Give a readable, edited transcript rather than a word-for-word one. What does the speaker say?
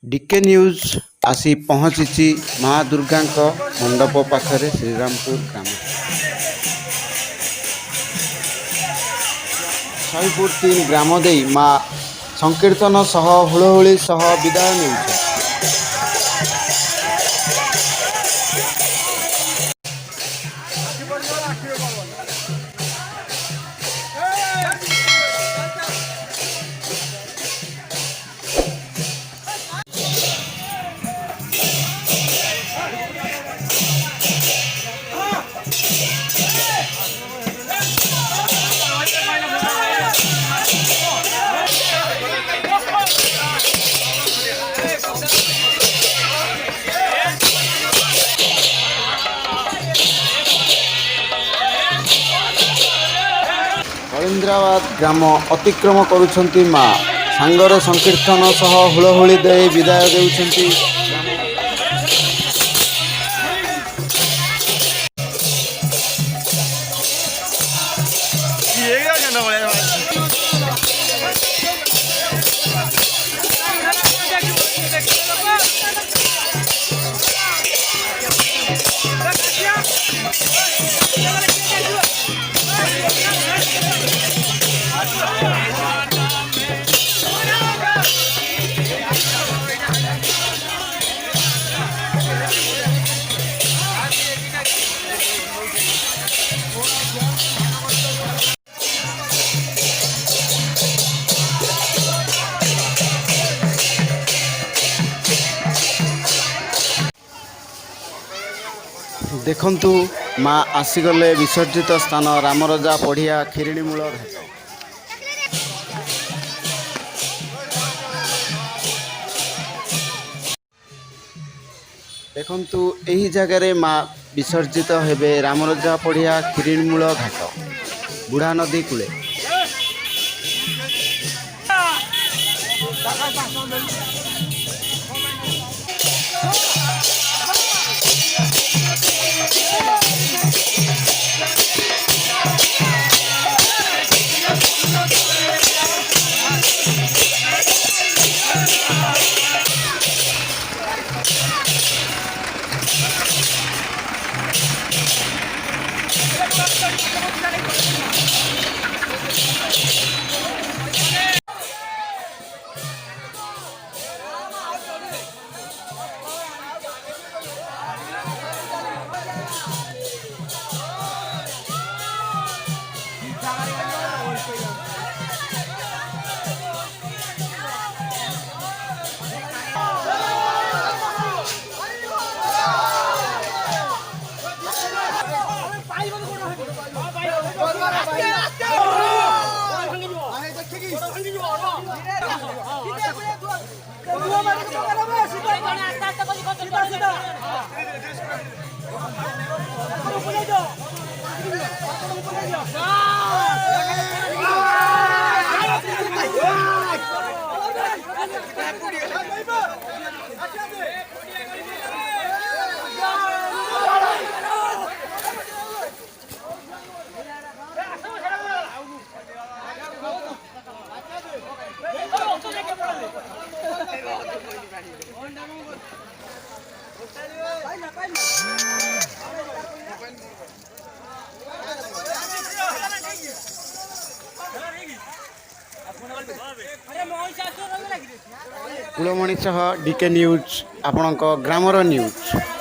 DK news आसी पहुंची माँ दुर्गा मंडप पाखरे श्रीरामपुर ग्राम शहीपुर 3 ग्राम दे माँ संकीर्तन सह हुलहुली सह विदाय नेउछे। कलिंद्राबाद ग्राम अतिक्रम करुछंती माँ सांगरे संकीर्तन सह हुलहुली दे विदाय देउछंती। देखंतु माँ आसीगले विसर्जित स्थान रामरजा पढ़िया खिरिणीमूल घाट। देखंतु एही जगह माँ विसर्जित हेबे रामरजा पढ़िया खिरिणीमूल घाट बुढ़ा नदी कूले। कुलमणि सह डीके न्यूज आपणक ग्रामर न्यूज।